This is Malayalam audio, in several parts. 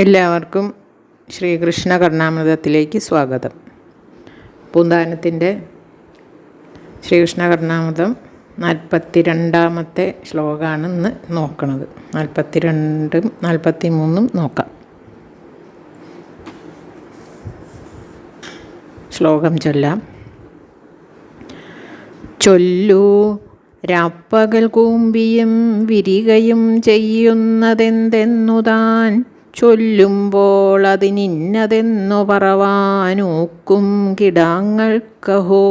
എല്ലാവർക്കും ശ്രീകൃഷ്ണ കർണാമൃതത്തിലേക്ക് സ്വാഗതം. പൂന്താനത്തിൻ്റെ ശ്രീകൃഷ്ണ കർണാമൃതം 42-ാമത്തെ ശ്ലോകമാണ് ഇന്ന് നോക്കുന്നത്. 42ഉം 43ഉം നോക്കാം. ശ്ലോകം ചൊല്ലാം. ചൊല്ലൂ രാപ്പകൽ കൂമ്പിയും വിരികയും ചെയ്യുന്നതെന്തെന്നു താൻ ചൊല്ലുമ്പോൾ അതിനിന്നതെന്നു പറവാനൂക്കും കിടാങ്ങൾക്കഹോ.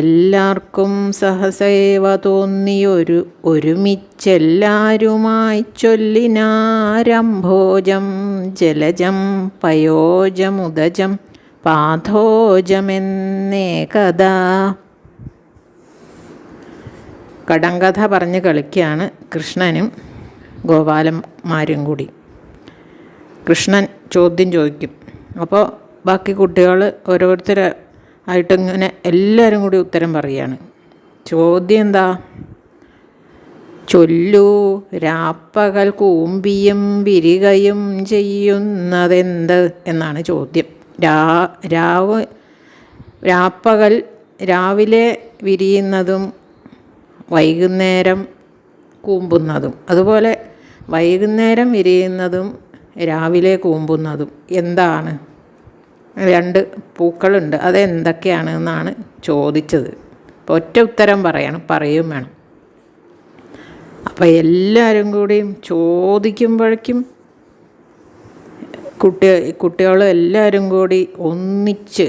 എല്ലാവർക്കും സഹസേവ ഒരുമിച്ചെല്ലാരുമായി ചൊല്ലിനാരംഭോജം ജലജം പയോജമുദജം പാഥോജമെന്നേകഥാ. കടങ്കഥ പറഞ്ഞ് കളിക്കുകയാണ് കൃഷ്ണനും ഗോപാലന്മാരും കൂടി. കൃഷ്ണൻ ചോദ്യം ചോദിക്കും. അപ്പോൾ ബാക്കി കുട്ടികൾ ഓരോരുത്തരായിട്ടിങ്ങനെ എല്ലാവരും കൂടി ഉത്തരം പറയുകയാണ്. ചോദ്യം എന്താ? ചൊല്ലൂ രാപ്പകൽ കൂമ്പിയും വിരികയും ചെയ്യുന്നതെന്ത് എന്നാണ് ചോദ്യം. രാപ്പകൽ രാവിലെ വിരിയുന്നതും വൈകുന്നേരം കൂമ്പുന്നതും, അതുപോലെ വൈകുന്നേരം വിരിയുന്നതും രാവിലെ കൂമ്പുന്നതും എന്താണ്? രണ്ട് പൂക്കളുണ്ട്, അതെന്തൊക്കെയാണ് എന്നാണ് ചോദിച്ചത്. അപ്പോൾ ഒറ്റ ഉത്തരം പറയും വേണം. അപ്പോൾ എല്ലാവരും കൂടിയും ചോദിക്കുമ്പോഴേക്കും കുട്ടികൾ എല്ലാവരും കൂടി ഒന്നിച്ച്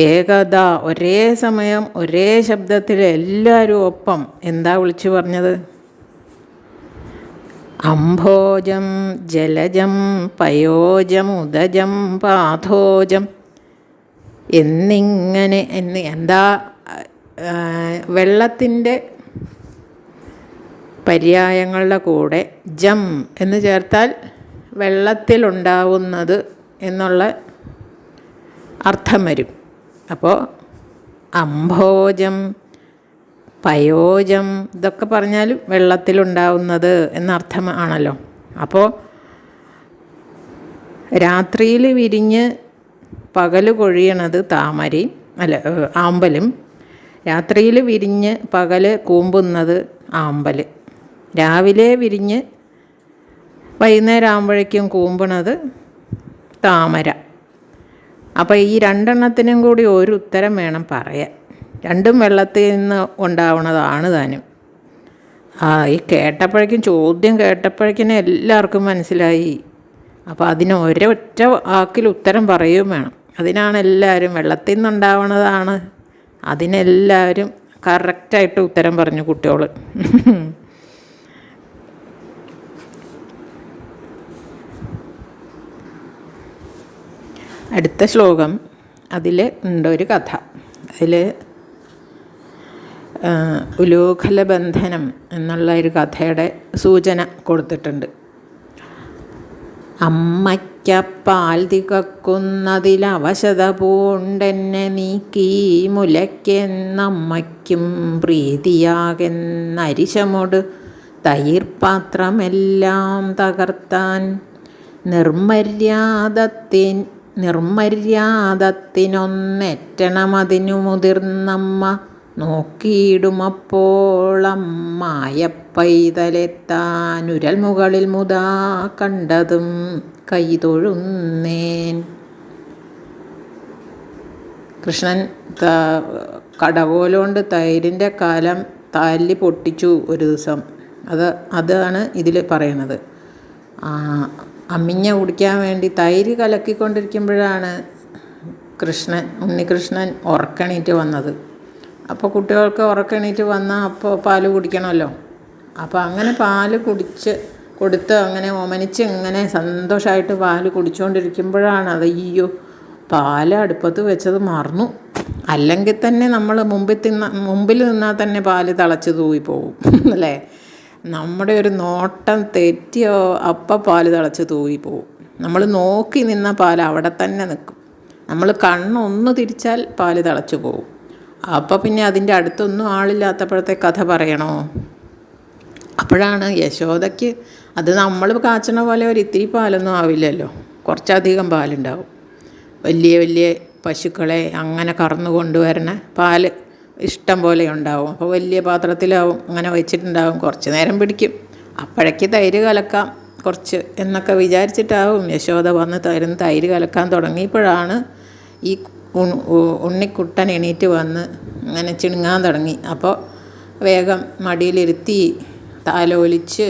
ഏകത ഒരേ സമയം ഒരേ ശബ്ദത്തിൽ എല്ലാവരും ഒപ്പം എന്താ വിളിച്ചു പറഞ്ഞത്? അംഭോജം ജലജം പയോജം ഉദജം പാഥോജം എന്നിങ്ങനെ എന്താ വെള്ളത്തിൻ്റെ പര്യായങ്ങളുടെ കൂടെ ജം എന്ന് ചേർത്താൽ വെള്ളത്തിലുണ്ടാവുന്നത് എന്നുള്ള അർത്ഥം വരും. അപ്പോൾ അംഭോജം പയോജം ഇതൊക്കെ പറഞ്ഞാലും വെള്ളത്തിലുണ്ടാവുന്നത് എന്നർത്ഥം ആണല്ലോ. അപ്പോൾ രാത്രിയിൽ വിരിഞ്ഞ് പകൽ കൊഴിയണത് താമരയും ആമ്പലും, രാത്രിയിൽ വിരിഞ്ഞ് പകൽ കൂമ്പുന്നത് ആമ്പൽ, രാവിലെ വിരിഞ്ഞ് വൈകുന്നേരം ആകുമ്പോഴേക്കും കൂമ്പണത് താമര. അപ്പോൾ ഈ രണ്ടെണ്ണത്തിനും കൂടി ഒരു ഉത്തരം വേണം പറയാൻ. രണ്ടും വെള്ളത്തിൽ നിന്ന് ഉണ്ടാവുന്നതാണ് താനും. ഈ ചോദ്യം കേട്ടപ്പോഴേക്കിനും എല്ലാവർക്കും മനസ്സിലായി. അപ്പോൾ അതിന് ഒരൊറ്റ വാക്കിൽ ഉത്തരം പറയുകയും വേണം. അതിനാണ് എല്ലാവരും വെള്ളത്തിൽ നിന്നുണ്ടാവുന്നതാണ്. അതിനെല്ലാവരും കറക്റ്റായിട്ട് ഉത്തരം പറഞ്ഞു കുട്ടികൾ. അടുത്ത ശ്ലോകം, അതിൽ ഉണ്ടൊരു കഥ. അതിൽ ഉലൂഖലബന്ധനം എന്നുള്ള ഒരു കഥയുടെ സൂചന കൊടുത്തിട്ടുണ്ട്. അമ്മയ്ക്കപ്പാൽ തികക്കുന്നതിലവശത പൂണ്ടെന്നെ നീക്കി മുലയ്ക്കെന്നമ്മയ്ക്കും പ്രീതിയാകെന്നരിശമൊട് തൈർപാത്രമെല്ലാം തകർത്താൻ നിർമര്യാദത്തിനൊന്നെറ്റണമതിനു മുതിർന്നമ്മ നോക്കിയിടുമപ്പോളമ്മായപ്പൈതലെത്താനുരൽ മുകളിൽ മുതാ കണ്ടതും കൈതൊഴുന്നേൻ. കൃഷ്ണൻ കടകോലുകൊണ്ട് തൈരിൻ്റെ കാലം തല്ലി പൊട്ടിച്ചു ഒരു ദിവസം. അതാണ് ഇതിൽ പറയണത്. അമ്മിഞ്ഞ കുടിക്കാൻ വേണ്ടി തൈര് കലക്കിക്കൊണ്ടിരിക്കുമ്പോഴാണ് ഉണ്ണികൃഷ്ണൻ ഉറക്കണീറ്റ് വന്നത്. അപ്പോൾ കുട്ടികൾക്ക് ഉറക്കണീറ്റ് വന്നാൽ അപ്പോൾ പാല് കുടിക്കണമല്ലോ. അപ്പോൾ അങ്ങനെ പാല് കൊടുത്ത് അങ്ങനെ ഓമനിച്ച് ഇങ്ങനെ സന്തോഷമായിട്ട് പാല് കുടിച്ചുകൊണ്ടിരിക്കുമ്പോഴാണ് അയ്യോ പാല് അടുപ്പത്ത് വെച്ചത് മറന്നു. അല്ലെങ്കിൽ തന്നെ നമ്മൾ മുമ്പിൽ നിന്നാൽ തന്നെ പാല് തിളച്ച് തൂവിപ്പോവും അല്ലേ? നമ്മുടെ ഒരു നോട്ടം തെറ്റിയോ അപ്പം പാല് തിളച്ച് തൂവിപ്പോവും. നമ്മൾ നോക്കി നിന്ന പാൽ അവിടെ തന്നെ നിൽക്കും. നമ്മൾ കണ്ണൊന്ന് തിരിച്ചാൽ പാല് തിളച്ച് പോവും. അപ്പോൾ പിന്നെ അതിൻ്റെ അടുത്തൊന്നും ആളില്ലാത്തപ്പോഴത്തെ കഥ പറയണോ? അപ്പോഴാണ് യശോദയ്ക്ക് അത് നമ്മൾ കാച്ചണ പോലെ ഒരിത്തിരി പാലൊന്നും ആവില്ലല്ലോ, കുറച്ചധികം പാലുണ്ടാവും. വലിയ വലിയ പശുക്കളെ അങ്ങനെ കറന്നു കൊണ്ടുവരണ പാൽ ഇഷ്ടം പോലെ ഉണ്ടാവും. അപ്പോൾ വലിയ പാത്രത്തിലാവും അങ്ങനെ വെച്ചിട്ടുണ്ടാവും. കുറച്ച് നേരം പിടിക്കും. അപ്പോഴേക്ക് തൈര് കലക്കാം കുറച്ച് എന്നൊക്കെ വിചാരിച്ചിട്ടാവും യശോദ വന്ന് തൈര് കലക്കാൻ തുടങ്ങിയപ്പോഴാണ് ഈ ഉണ്ണിക്കുട്ടൻ എണീറ്റ് വന്ന് ഇങ്ങനെ ചിണുങ്ങാൻ തുടങ്ങി. അപ്പോൾ വേഗം മടിയിലിരുത്തി താലോലിച്ച്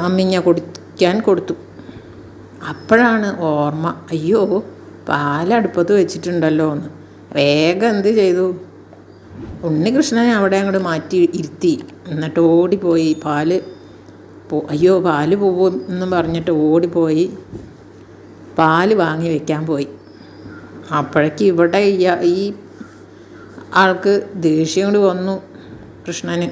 അമ്മിഞ്ഞ കുടിക്കാൻ കൊടുത്തു. അപ്പോഴാണ് ഓർമ്മ, അയ്യോ പാലടുപ്പത്ത് വെച്ചിട്ടുണ്ടല്ലോ എന്ന്. വേഗം എന്ത് ചെയ്തു, ഉണ്ണികൃഷ്ണനെ അവിടെ അങ്ങോട്ട് മാറ്റി ഇരുത്തി. എന്നിട്ട് ഓടിപ്പോയി അയ്യോ പാല് പോവും എന്ന് പറഞ്ഞിട്ട് ഓടിപ്പോയി പാല് വാങ്ങി വയ്ക്കാൻ പോയി. അപ്പോഴേക്ക് ഇവിടെ ഈ ആൾക്ക് ദേഷ്യം കൊണ്ട് വന്നു കൃഷ്ണന്.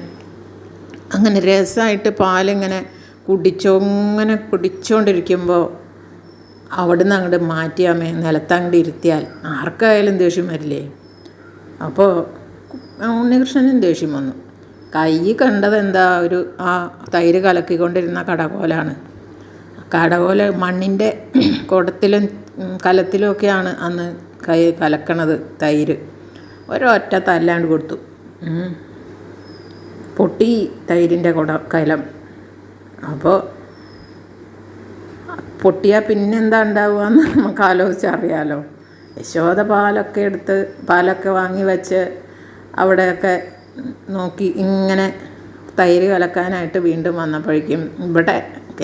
അങ്ങനെ രസമായിട്ട് പാലിങ്ങനെ കുടിച്ചുകൊണ്ടിരിക്കുമ്പോൾ അവിടുന്ന് അങ്ങോട്ട് മാറ്റിയാമേ നിലത്തങ്ങോട്ട് ഇരുത്തിയാൽ ആർക്കായാലും ദേഷ്യം വരില്ലേ. അപ്പോൾ ഉണ്ണികൃഷ്ണനും ദേഷ്യം വന്നു. കൈ കണ്ടതെന്താ, ആ തൈര് കലക്കിക്കൊണ്ടിരുന്ന കടകോലാണ്. കടകോല മണ്ണിൻ്റെ കുടത്തിലും കലത്തിലും ഒക്കെയാണ് അന്ന് കലക്കണത് തൈര്. ഒരൊറ്റ തല്ലാണ്ട് കൊടുത്തു. പൊട്ടി തൈരിൻ്റെ കലം. അപ്പോൾ പൊട്ടിയാൽ പിന്നെന്താ ഉണ്ടാവുകയെന്ന് നമുക്ക് ആലോചിച്ചറിയാലോ. യശോദ പാലൊക്കെ വാങ്ങി വെച്ച് അവിടെയൊക്കെ നോക്കി ഇങ്ങനെ തൈര് കലക്കാനായിട്ട് വീണ്ടും വന്നപ്പോഴേക്കും ഇവിടെ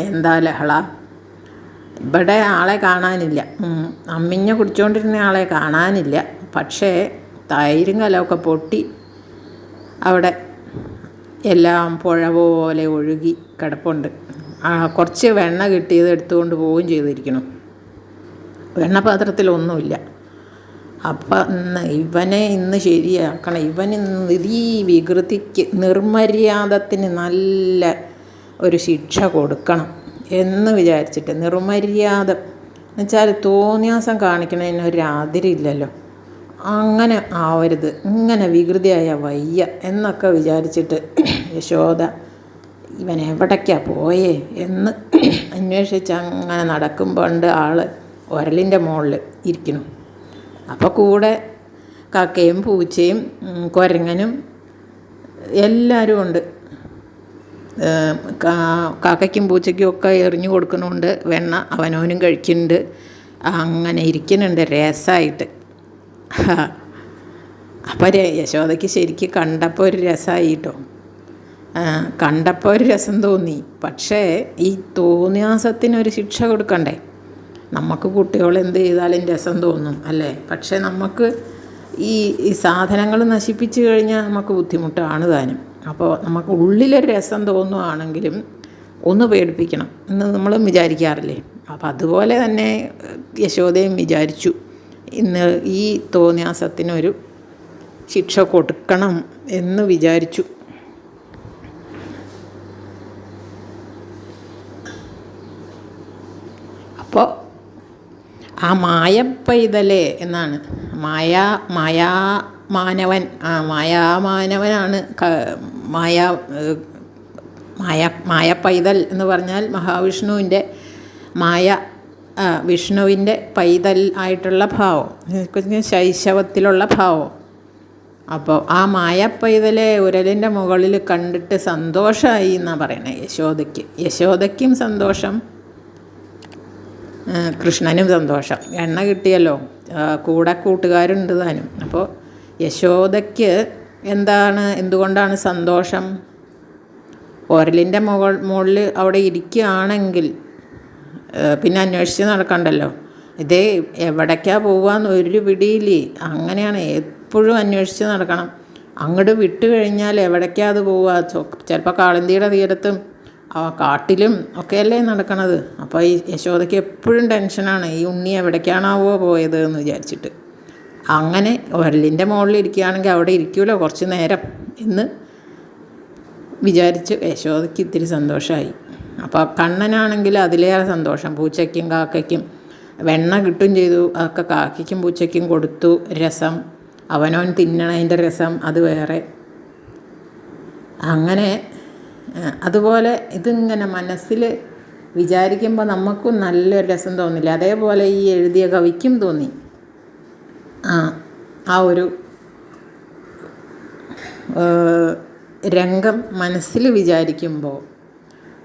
എന്താ ലഹള. ഇവിടെ ആളെ കാണാനില്ല. അമ്മിഞ്ഞ കുടിച്ചുകൊണ്ടിരുന്ന ആളെ കാണാനില്ല. പക്ഷേ തൈരും കലമൊക്കെ പൊട്ടി അവിടെ എല്ലാം പുഴ പോലെ ഒഴുകി കിടപ്പുണ്ട്. കുറച്ച് വെണ്ണ കിട്ടിയത് എടുത്തുകൊണ്ട് പോവുകയും ചെയ്തിരിക്കണം. വെണ്ണപാത്രത്തിലൊന്നുമില്ല. അപ്പം ഇവനെ ഇന്ന് ശരിയാക്കണം. ഈ വികൃതിക്ക് നിർമര്യാദത്തിന് നല്ല ഒരു ശിക്ഷ കൊടുക്കണം എന്ന് വിചാരിച്ചിട്ട്. നിർമര്യാദ എന്നുവെച്ചാൽ തോന്നിയാസം കാണിക്കണതിന് ഒരു അതിരില്ലല്ലോ. അങ്ങനെ ആവരുത്, ഇങ്ങനെ വികൃതിയായ വയ്യ എന്നൊക്കെ വിചാരിച്ചിട്ട് യശോദ ഇവൻ എവിടേക്കാണ് പോയേ എന്ന് അന്വേഷിച്ച് അങ്ങനെ നടക്കുമ്പോണ്ട് ആൾ ഉരലിൻ്റെ മുകളിൽ ഇരിക്കുന്നു. അപ്പോൾ കൂടെ കാക്കയും പൂച്ചയും കുരങ്ങനും എല്ലാവരും ഉണ്ട്. കാക്കയ്ക്കും പൂച്ചയ്ക്കും ഒക്കെ എറിഞ്ഞു കൊടുക്കുന്നുണ്ട് വെണ്ണ, അവനവനും കഴിക്കുന്നുണ്ട്. അങ്ങനെ ഇരിക്കുന്നുണ്ട് രസമായിട്ട്. അപ്പോൾ യശോദയ്ക്ക് ശരിക്കും കണ്ടപ്പോൾ ഒരു രസമായി കേട്ടോ. കണ്ടപ്പോൾ ഒരു രസം തോന്നി. പക്ഷേ ഈ തോന്നിയാസത്തിനൊരു ശിക്ഷ കൊടുക്കണ്ടേ. നമുക്ക് കുട്ടികൾ എന്ത് ചെയ്താലും രസം തോന്നും അല്ലേ. പക്ഷേ നമുക്ക് ഈ സാധനങ്ങൾ നശിപ്പിച്ച് കഴിഞ്ഞാൽ നമുക്ക് ബുദ്ധിമുട്ടാണ് താനും. അപ്പോൾ നമുക്ക് ഉള്ളിലൊരു രസം തോന്നുകയാണെങ്കിലും ഒന്ന് പേടിപ്പിക്കണം എന്ന് നമ്മളും വിചാരിക്കാറില്ലേ. അപ്പോൾ അതുപോലെ തന്നെ യശോദയും വിചാരിച്ചു, ഇന്ന് ഈ തോന്നിയാസത്തിനൊരു ശിക്ഷ കൊടുക്കണം എന്ന് വിചാരിച്ചു. അപ്പോൾ ആ മായപ്പൈതലേ എന്നാണ് മായാമാനവനാണ് മായപ്പൈതൽ എന്ന് പറഞ്ഞാൽ മഹാവിഷ്ണുവിൻ്റെ വിഷ്ണുവിൻ്റെ പൈതൽ ആയിട്ടുള്ള ഭാവം, ശൈശവത്തിലുള്ള ഭാവം. അപ്പോൾ ആ മായപ്പൈതലെ ഉരലിൻ്റെ മുകളിൽ കണ്ടിട്ട് സന്തോഷമായി എന്നാണ് പറയണേ യശോദയ്ക്കും സന്തോഷം, കൃഷ്ണനും സന്തോഷം. എണ്ണ കിട്ടിയല്ലോ, കൂടെ കൂട്ടുകാരുണ്ട് താനും. അപ്പോൾ യശോദയ്ക്ക് എന്തുകൊണ്ടാണ് സന്തോഷം? ഉരലിൻ്റെ മുകളിൽ അവിടെ ഇരിക്കുകയാണെങ്കിൽ പിന്നെ അന്വേഷിച്ച് നടക്കണ്ടല്ലോ. ഇതേ എവിടേക്കാണ് പോവാന്ന് ഒരു പിടിയില്ലേ. അങ്ങനെയാണ്, എപ്പോഴും അന്വേഷിച്ച് നടക്കണം. അങ്ങോട്ട് വിട്ട് കഴിഞ്ഞാൽ എവിടേക്കാണ് അത് പോവുക? ചിലപ്പോൾ കാളന്തിയുടെ തീരത്തും കാട്ടിലും ഒക്കെയല്ലേ നടക്കണത്. അപ്പോൾ ഈ യശോദയ്ക്ക് എപ്പോഴും ടെൻഷനാണ്, ഈ ഉണ്ണി എവിടേക്കാണാവോ പോയത് എന്ന് വിചാരിച്ചിട്ട്. അങ്ങനെ ഉരലിൻ്റെ മുകളിൽ ഇരിക്കുകയാണെങ്കിൽ അവിടെ ഇരിക്കുമല്ലോ കുറച്ച് നേരം എന്ന് വിചാരിച്ച് യശോദയ്ക്ക് ഇത്തിരി സന്തോഷമായി. അപ്പോൾ കണ്ണനാണെങ്കിൽ അതിലേറെ സന്തോഷം. പൂച്ചയ്ക്കും കാക്കയ്ക്കും വെണ്ണ കിട്ടും ചെയ്തു. അതൊക്കെ കാക്കയ്ക്കും പൂച്ചയ്ക്കും കൊടുത്തു. രസം അവനവൻ തിന്നണതിൻ്റെ രസം അത് വേറെ. അങ്ങനെ അതുപോലെ ഇതിങ്ങനെ മനസ്സിൽ വിചാരിക്കുമ്പോൾ നമുക്കും നല്ലൊരു രസം തോന്നില്ല. അതേപോലെ ഈ എഴുതിയ കവിക്കും തോന്നി. ആ ഒരു രംഗം മനസ്സിൽ വിചാരിക്കുമ്പോൾ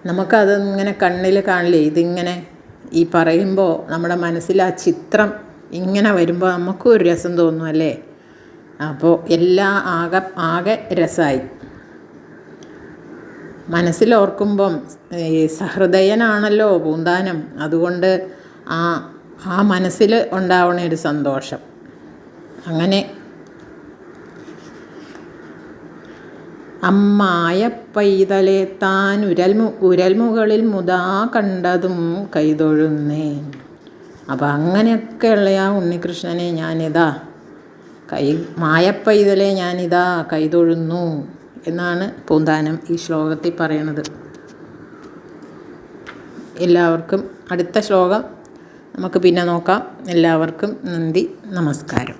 നമുക്കത് ഇങ്ങനെ കണ്ണിൽ കാണില്ലേ, ഇതിങ്ങനെ ഈ പറയുമ്പോൾ നമ്മുടെ മനസ്സിൽ ആ ചിത്രം ഇങ്ങനെ വരുമ്പോൾ നമുക്കും ഒരു രസം തോന്നും അല്ലേ. അപ്പോൾ എല്ലാം ആകെ രസമായി. മനസ്സിലോർക്കുമ്പം ഈ സഹൃദയനാണല്ലോ പൂന്താനം. അതുകൊണ്ട് ആ മനസ്സിൽ ഉണ്ടാവണ ഒരു സന്തോഷം. അങ്ങനെ അമ്മായ പൈതലെ താൻ ഉരൽമുകളിൽ മുതാ കണ്ടതും കൈതൊഴുന്നേൻ. അപ്പം അങ്ങനെയൊക്കെയുള്ള ആ ഉണ്ണികൃഷ്ണനെ ഞാനിതാ മായപ്പൈതലെ ഞാനിതാ കൈതൊഴുന്നു എന്നാണ് പൂന്താനം ഈ ശ്ലോകത്തിൽ പറയണത്. എല്ലാവർക്കും അടുത്ത ശ്ലോകം നമുക്ക് പിന്നെ നോക്കാം. എല്ലാവർക്കും നന്ദി, നമസ്കാരം.